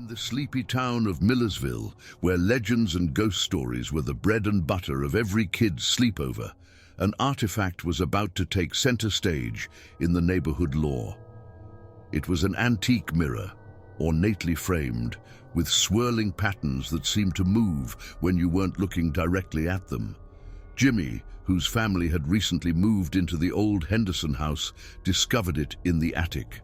In the sleepy town of Millersville, where legends and ghost stories were the bread and butter of every kid's sleepover, an artifact was about to take center stage in the neighborhood lore. It was an antique mirror, ornately framed, with swirling patterns that seemed to move when you weren't looking directly at them. Jimmy, whose family had recently moved into the old Henderson house, discovered it in the attic.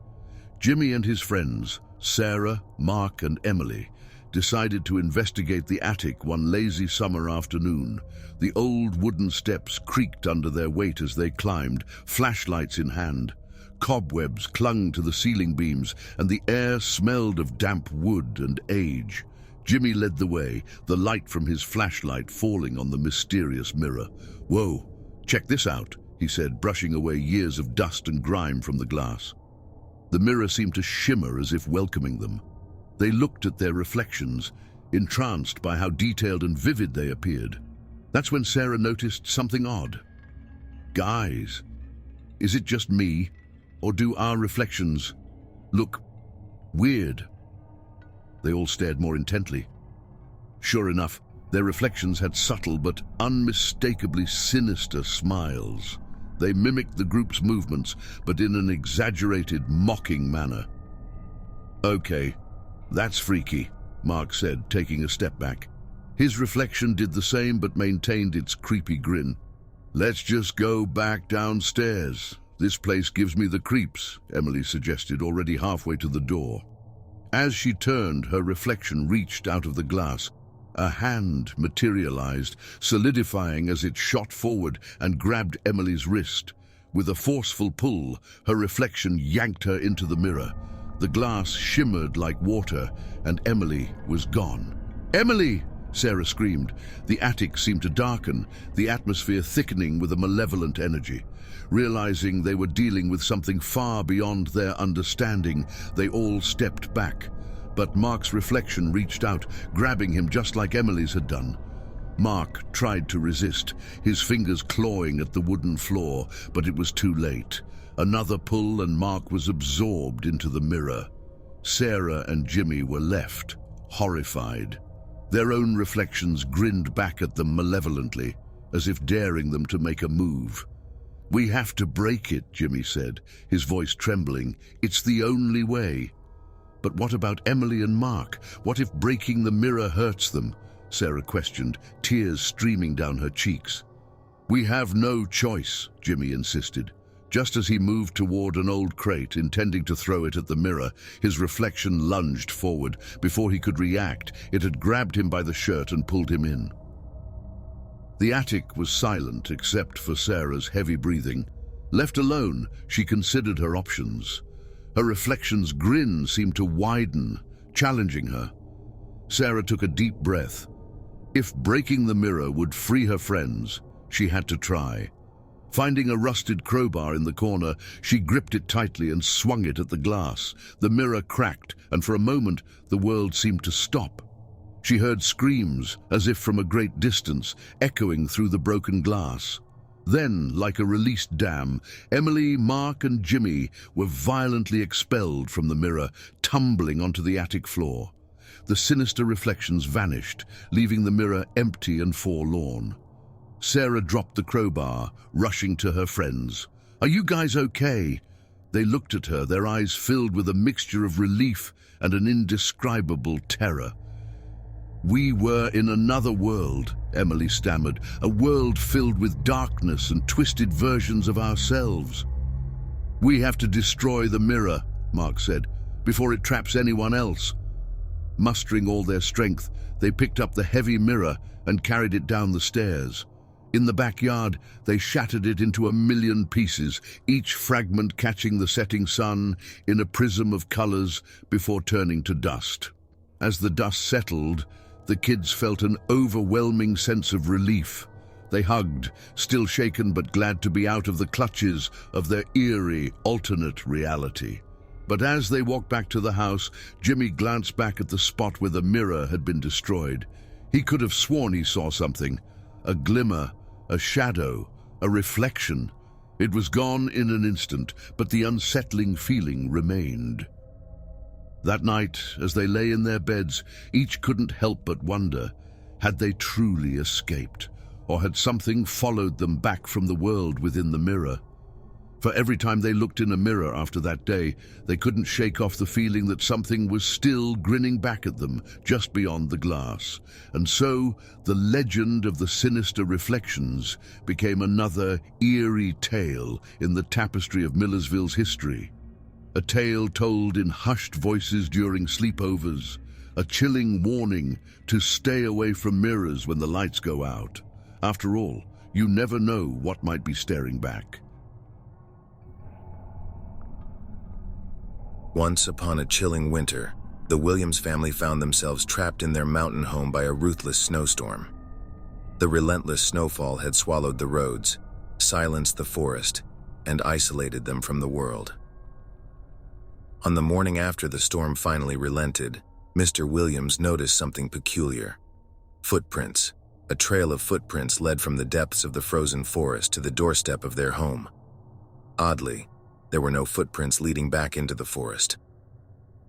Jimmy and his friends, Sarah, Mark, and Emily, decided to investigate the attic one lazy summer afternoon. The old wooden steps creaked under their weight as they climbed, flashlights in hand. Cobwebs clung to the ceiling beams, and the air smelled of damp wood and age. Jimmy led the way, the light from his flashlight falling on the mysterious mirror. "Whoa, check this out," he said, brushing away years of dust and grime from the glass. The mirror seemed to shimmer as if welcoming them. They looked at their reflections, entranced by how detailed and vivid they appeared. That's when Sarah noticed something odd. "Guys, is it just me, or do our reflections look weird?" They all stared more intently. Sure enough, their reflections had subtle but unmistakably sinister smiles. They mimicked the group's movements, but in an exaggerated, mocking manner. "Okay, that's freaky," Mark said, taking a step back. His reflection did the same but maintained its creepy grin. "Let's just go back downstairs. This place gives me the creeps," Emily suggested, already halfway to the door. As she turned, her reflection reached out of the glass. A hand materialized, solidifying as it shot forward and grabbed Emily's wrist. With a forceful pull, her reflection yanked her into the mirror. The glass shimmered like water, and Emily was gone. "Emily!" Sarah screamed. The attic seemed to darken, the atmosphere thickening with a malevolent energy. Realizing they were dealing with something far beyond their understanding, they all stepped back. But Mark's reflection reached out, grabbing him just like Emily's had done. Mark tried to resist, his fingers clawing at the wooden floor, but it was too late. Another pull and Mark was absorbed into the mirror. Sarah and Jimmy were left, horrified. Their own reflections grinned back at them malevolently, as if daring them to make a move. "We have to break it," Jimmy said, his voice trembling. "It's the only way." "But what about Emily and Mark? What if breaking the mirror hurts them?" Sarah questioned, tears streaming down her cheeks. "We have no choice," Jimmy insisted. Just as he moved toward an old crate, intending to throw it at the mirror, his reflection lunged forward. Before he could react, it had grabbed him by the shirt and pulled him in. The attic was silent except for Sarah's heavy breathing. Left alone, she considered her options. Her reflection's grin seemed to widen, challenging her. Sarah took a deep breath. If breaking the mirror would free her friends, she had to try. Finding a rusted crowbar in the corner, she gripped it tightly and swung it at the glass. The mirror cracked, and for a moment, the world seemed to stop. She heard screams, as if from a great distance, echoing through the broken glass. Then, like a released dam, Emily, Mark, and Jimmy were violently expelled from the mirror, tumbling onto the attic floor. The sinister reflections vanished, leaving the mirror empty and forlorn. Sarah dropped the crowbar, rushing to her friends. "Are you guys okay?" They looked at her, their eyes filled with a mixture of relief and an indescribable terror. "We were in another world," Emily stammered, "a world filled with darkness and twisted versions of ourselves." "We have to destroy the mirror," Mark said, "before it traps anyone else." Mustering all their strength, they picked up the heavy mirror and carried it down the stairs. In the backyard, they shattered it into a million pieces, each fragment catching the setting sun in a prism of colors before turning to dust. As the dust settled, the kids felt an overwhelming sense of relief. They hugged, still shaken but glad to be out of the clutches of their eerie, alternate reality. But as they walked back to the house, Jimmy glanced back at the spot where the mirror had been destroyed. He could have sworn he saw something. A glimmer, a shadow, a reflection. It was gone in an instant, but the unsettling feeling remained. That night, as they lay in their beds, each couldn't help but wonder, had they truly escaped, or had something followed them back from the world within the mirror? For every time they looked in a mirror after that day, they couldn't shake off the feeling that something was still grinning back at them just beyond the glass. And so, the legend of the sinister reflections became another eerie tale in the tapestry of Millersville's history. A tale told in hushed voices during sleepovers, a chilling warning to stay away from mirrors when the lights go out. After all, you never know what might be staring back. Once upon a chilling winter, the Williams family found themselves trapped in their mountain home by a ruthless snowstorm. The relentless snowfall had swallowed the roads, silenced the forest, and isolated them from the world. On the morning after the storm finally relented, Mr. Williams noticed something peculiar. Footprints. A trail of footprints led from the depths of the frozen forest to the doorstep of their home. Oddly, there were no footprints leading back into the forest.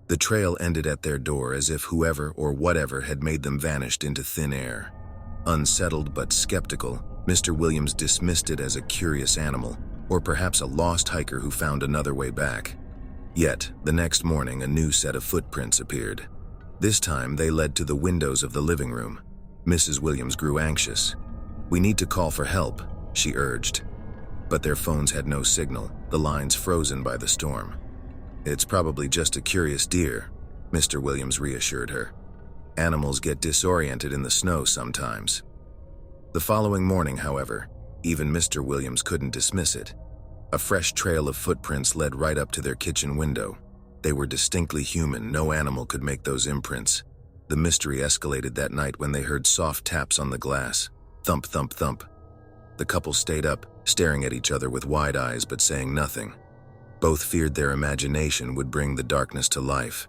The trail ended at their door as if whoever or whatever had made them vanished into thin air. Unsettled but skeptical, Mr. Williams dismissed it as a curious animal, or perhaps a lost hiker who found another way back. Yet, the next morning, a new set of footprints appeared. This time, they led to the windows of the living room. Mrs. Williams grew anxious. "We need to call for help," she urged. But their phones had no signal, the lines frozen by the storm. "It's probably just a curious deer," Mr. Williams reassured her. "Animals get disoriented in the snow sometimes." The following morning, however, even Mr. Williams couldn't dismiss it. A fresh trail of footprints led right up to their kitchen window. They were distinctly human, no animal could make those imprints. The mystery escalated that night when they heard soft taps on the glass. Thump, thump, thump. The couple stayed up, staring at each other with wide eyes but saying nothing. Both feared their imagination would bring the darkness to life.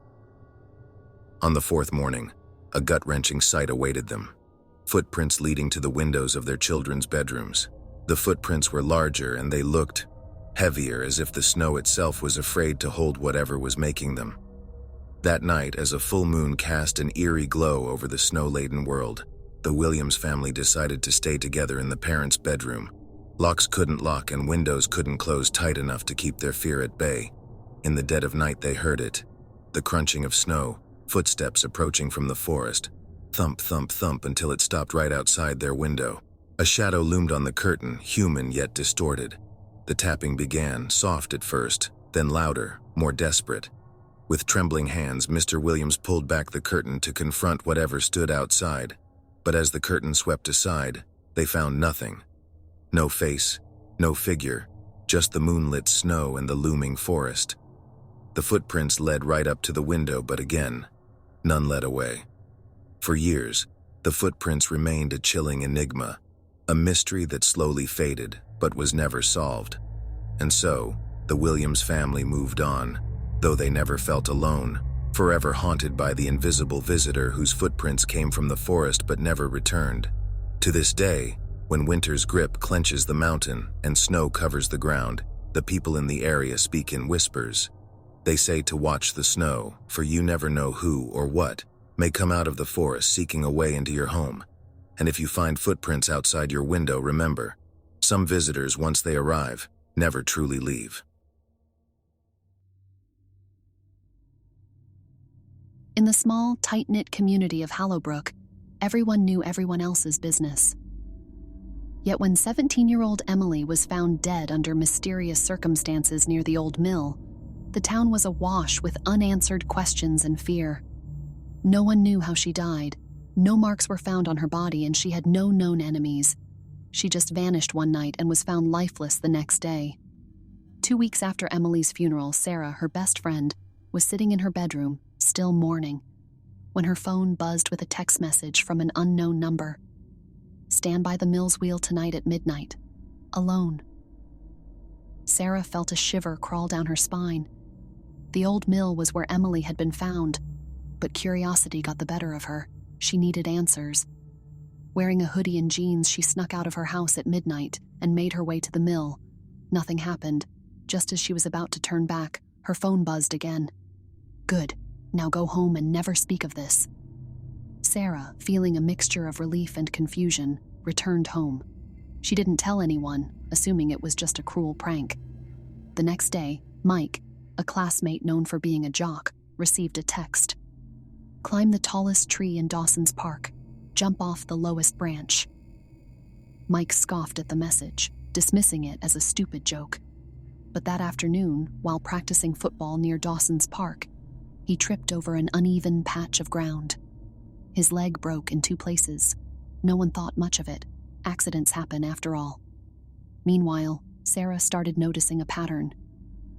On the fourth morning, a gut-wrenching sight awaited them. Footprints leading to the windows of their children's bedrooms. The footprints were larger and they looked heavier, as if the snow itself was afraid to hold whatever was making them. That night, as a full moon cast an eerie glow over the snow-laden world, the Williams family decided to stay together in the parents' bedroom. Locks couldn't lock and windows couldn't close tight enough to keep their fear at bay. In the dead of night they heard it. The crunching of snow, footsteps approaching from the forest. Thump, thump, thump until it stopped right outside their window. A shadow loomed on the curtain, human yet distorted. The tapping began, soft at first, then louder, more desperate. With trembling hands, Mr. Williams pulled back the curtain to confront whatever stood outside. But as the curtain swept aside, they found nothing. No face, no figure, just the moonlit snow and the looming forest. The footprints led right up to the window, but again, none led away. For years, the footprints remained a chilling enigma, a mystery that slowly faded but was never solved. And so, the Williams family moved on, though they never felt alone, forever haunted by the invisible visitor whose footprints came from the forest but never returned. To this day, when winter's grip clenches the mountain and snow covers the ground, the people in the area speak in whispers. They say to watch the snow, for you never know who or what may come out of the forest seeking a way into your home. And if you find footprints outside your window, remember, some visitors, once they arrive, never truly leave. In the small, tight-knit community of Hallowbrook, everyone knew everyone else's business. Yet when 17-year-old Emily was found dead under mysterious circumstances near the old mill, the town was awash with unanswered questions and fear. No one knew how she died. No marks were found on her body, and she had no known enemies. She just vanished one night and was found lifeless the next day. 2 weeks after Emily's funeral, Sarah, her best friend, was sitting in her bedroom, still mourning, when her phone buzzed with a text message from an unknown number. "Stand by the mill's wheel tonight at midnight. Alone." Sarah felt a shiver crawl down her spine. The old mill was where Emily had been found, but curiosity got the better of her. She needed answers. Wearing a hoodie and jeans, she snuck out of her house at midnight and made her way to the mill. Nothing happened. Just as she was about to turn back, her phone buzzed again. Good. Now go home and never speak of this." Sarah, feeling a mixture of relief and confusion, returned home. She didn't tell anyone, assuming it was just a cruel prank. The next day, Mike, a classmate known for being a jock, received a text. "Climb the tallest tree in Dawson's Park. Jump off the lowest branch." Mike scoffed at the message, dismissing it as a stupid joke. But that afternoon, while practicing football near Dawson's Park, he tripped over an uneven patch of ground. His leg broke in 2 places. No one thought much of it. Accidents happen after all. Meanwhile, Sarah started noticing a pattern.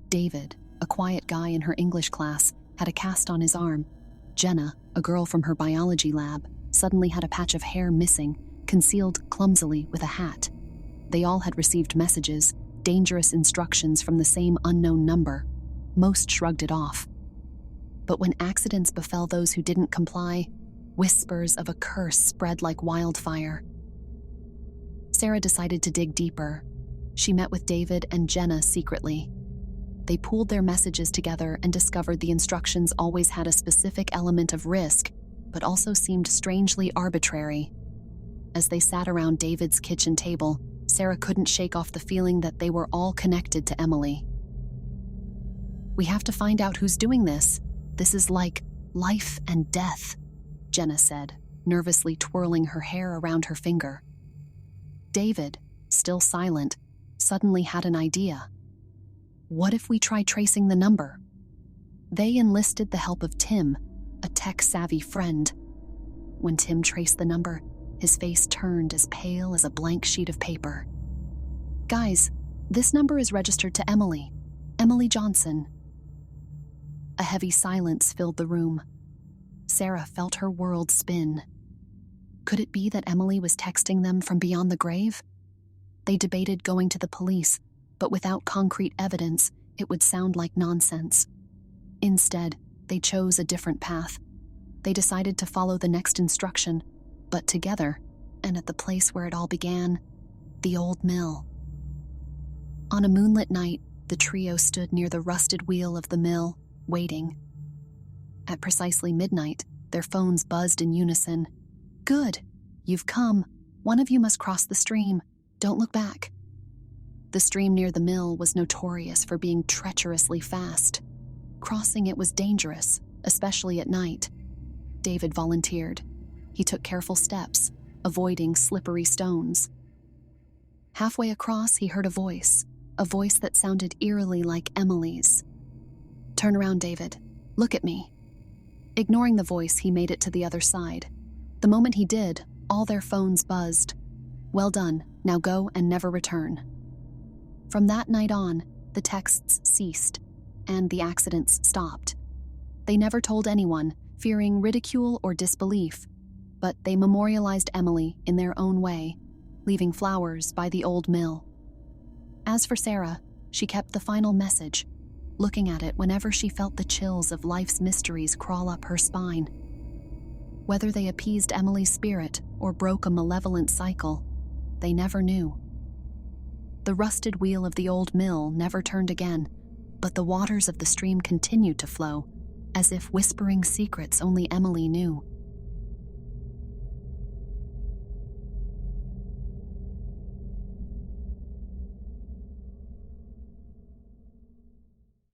David, a quiet guy in her English class, had a cast on his arm. Jenna, a girl from her biology lab, suddenly had a patch of hair missing, concealed clumsily with a hat. They all had received messages, dangerous instructions from the same unknown number. Most shrugged it off. But when accidents befell those who didn't comply, whispers of a curse spread like wildfire. Sarah decided to dig deeper. She met with David and Jenna secretly. They pooled their messages together and discovered the instructions always had a specific element of risk, but also seemed strangely arbitrary. As they sat around David's kitchen table, Sarah couldn't shake off the feeling that they were all connected to Emily. "We have to find out who's doing this. This is like life and death," Jenna said, nervously twirling her hair around her finger. David, still silent, suddenly had an idea. "What if we try tracing the number?" They enlisted the help of Tim, a tech-savvy friend. When Tim traced the number, his face turned as pale as a blank sheet of paper. "Guys, this number is registered to Emily Johnson." A heavy silence filled the room. Sarah felt her world spin. Could it be that Emily was texting them from beyond the grave? They debated going to the police, but without concrete evidence, it would sound like nonsense. Instead, they chose a different path. They decided to follow the next instruction, but together, and at the place where it all began, the old mill. On a moonlit night, the trio stood near the rusted wheel of the mill, waiting. At precisely midnight, their phones buzzed in unison. "Good, you've come. One of you must cross the stream. Don't look back." The stream near the mill was notorious for being treacherously fast. Crossing it was dangerous, especially at night. David volunteered. He took careful steps, avoiding slippery stones. Halfway across, he heard a voice that sounded eerily like Emily's. "Turn around, David. Look at me." Ignoring the voice, he made it to the other side. The moment he did, all their phones buzzed. "Well done. Now go and never return." From that night on, the texts ceased, and the accidents stopped. They never told anyone, fearing ridicule or disbelief, but they memorialized Emily in their own way, leaving flowers by the old mill. As for Sarah, she kept the final message, looking at it whenever she felt the chills of life's mysteries crawl up her spine. Whether they appeased Emily's spirit or broke a malevolent cycle, they never knew. The rusted wheel of the old mill never turned again, but the waters of the stream continued to flow, as if whispering secrets only Emily knew.